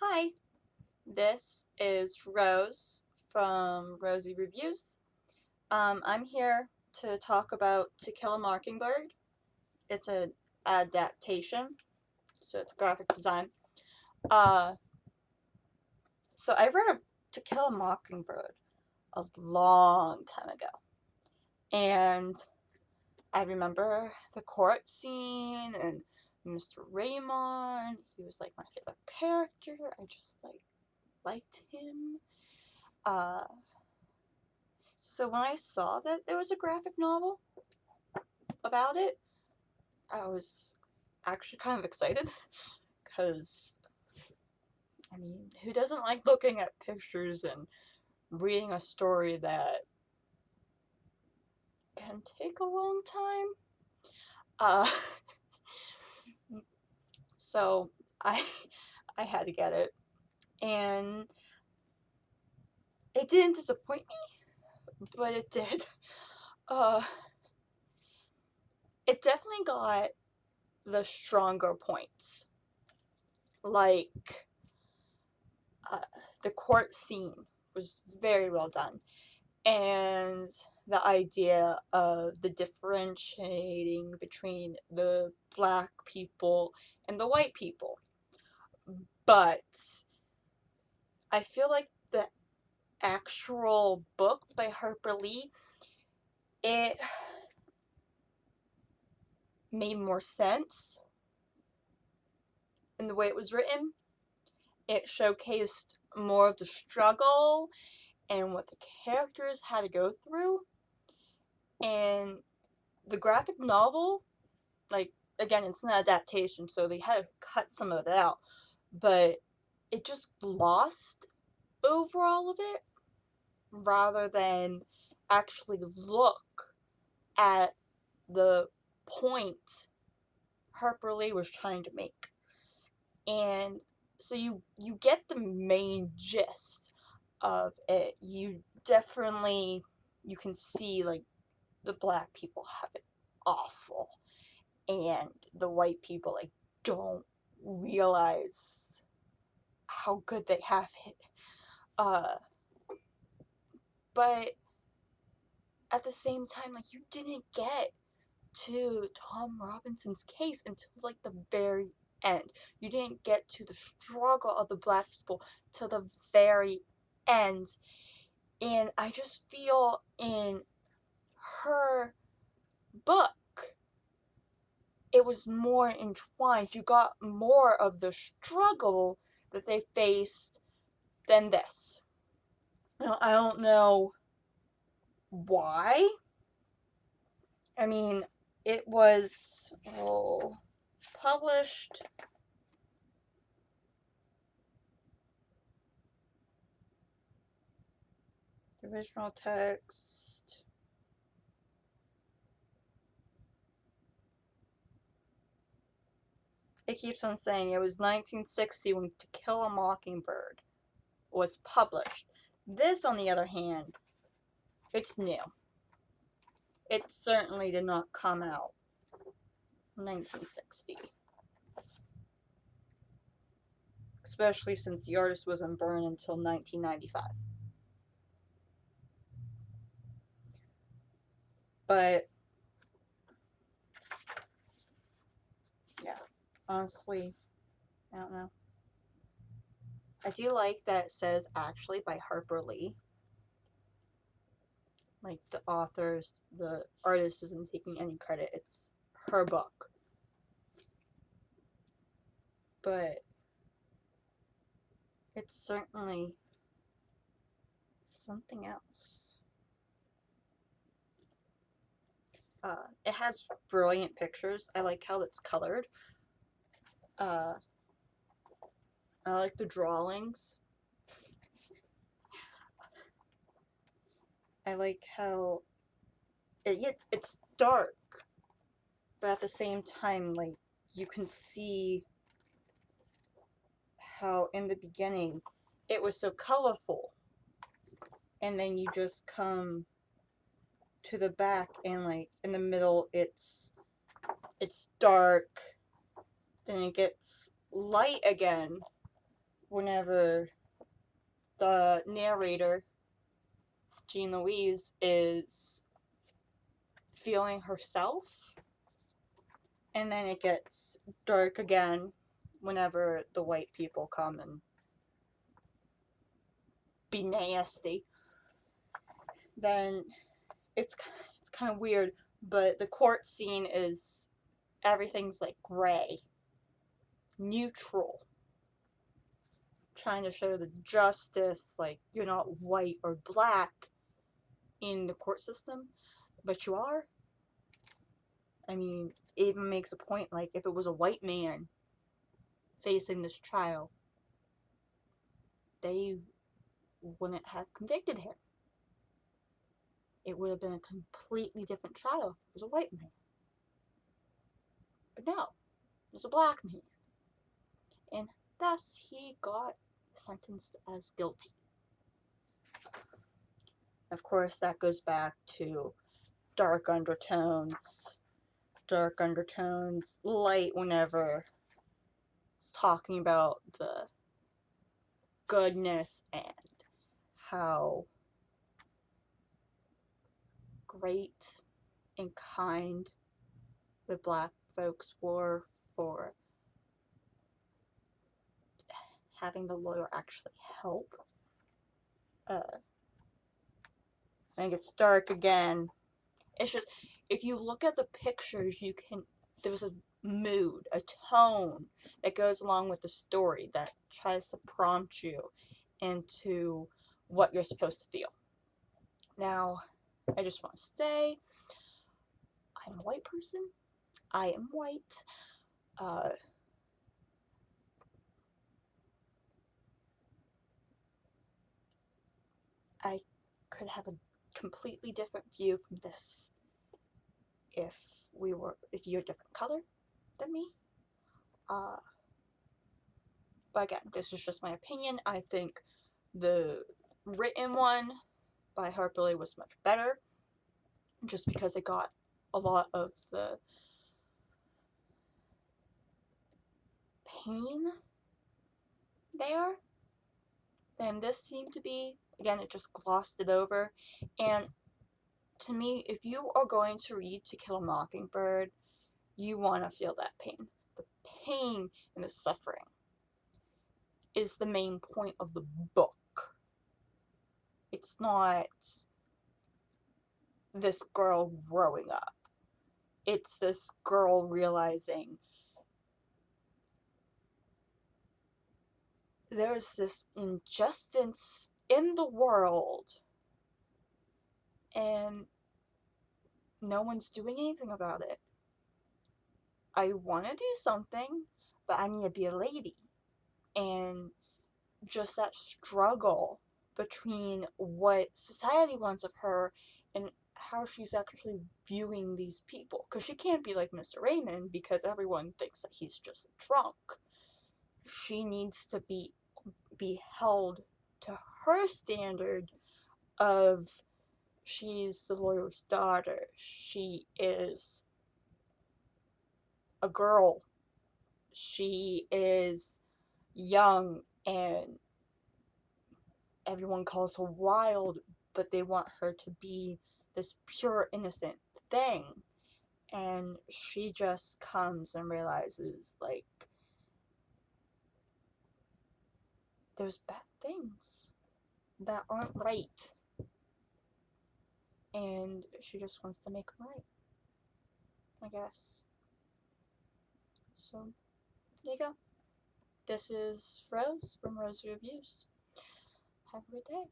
Hi, this is Rose from Rosey Reviews. I'm here to talk about To Kill a Mockingbird. It's an adaptation, so it's graphic design. Uh, so I read To Kill a Mockingbird a long time ago, and I remember the court scene and Mr. Raymond. He was like my favorite character. I just liked him. Uh, So when I saw that there was a graphic novel about it, I was actually kind of excited because, I mean, who doesn't like looking at pictures and reading a story that can take a long time? Uh, so I I had to get it, and it didn't disappoint me, but it did. Uh, it definitely got the stronger points, like uh, the court scene was very well done, and the idea of the differentiating between the black people and the white people. But I feel like the actual book by Harper Lee, it made more sense in the way it was written. It showcased more of the struggle and what the characters had to go through. And the graphic novel, like, again, it's an adaptation, so they had to cut some of it out, but it just lost over all of it rather than actually look at the point Harper Lee was trying to make. And so you get the main gist of it. You can see like the black people have it awful, and the white people like don't realize how good they have it. Uh, but at the same time, like, you didn't get to Tom Robinson's case until like the very end. You didn't get to the struggle of the black people till the very end. And I just feel in her book, it was more entwined. You got more of the struggle that they faced than this. Now, I don't know why. I mean, it was published. The original text. It keeps on saying it was 1960 when To Kill a Mockingbird was published. This, on the other hand, it's new. It certainly did not come out in 1960. Especially since the artist wasn't born until 1995. But, yeah, honestly, I don't know. I do like that it says actually by Harper Lee. Like, the artist isn't taking any credit. It's her book. But it's certainly something else. It has brilliant pictures. I like how it's colored. Uh, I like the drawings. I like how it's dark, but at the same time, like, you can see how in the beginning it was so colorful, and then you just come to the back and like in the middle it's dark, then it gets light again, whenever the narrator, Jean Louise, is feeling herself, and then it gets dark again whenever the white people come and be nasty. Then it's kind of weird, but the court scene is everything's like gray, neutral, trying to show the justice, like you're not white or black in the court system, but you are. I mean, it even makes a point, like if it was a white man facing this trial, they wouldn't have convicted him. It would have been a completely different trial if it was a white man. But no, it was a black man. And thus he got sentenced as guilty. Of course, that goes back to dark undertones. Dark undertones, light whenever it's talking about the goodness and how great and kind the black folks were for having the lawyer actually help. I think it's dark again. It's just, if you look at the pictures, there's a mood, a tone that goes along with the story that tries to prompt you into what you're supposed to feel. Now, I just want to say, I'm a white person. I am white. I could have a completely different view from this if you're a different color than me. But again, this is just my opinion. I think the written one by Harper Lee was much better, just because it got a lot of the pain there. And this seemed to be, again, it just glossed it over. And to me, if you are going to read To Kill a Mockingbird, you want to feel that pain. The pain and the suffering is the main point of the book. It's not this girl growing up. It's this girl realizing there's this injustice in the world and no one's doing anything about it. I want to do something, but I need to be a lady. And just that struggle between what society wants of her and how she's actually viewing these people. Because she can't be like Mr. Raymond because everyone thinks that he's just a drunk. She needs to be held to her standard of she's the lawyer's daughter. She is a girl. She is young and everyone calls her wild, but they want her to be this pure, innocent thing. And she just comes and realizes, like, there's bad things that aren't right. And she just wants to make them right, I guess. So, there you go. This is Rose from Rosey Reviews. Have a good day.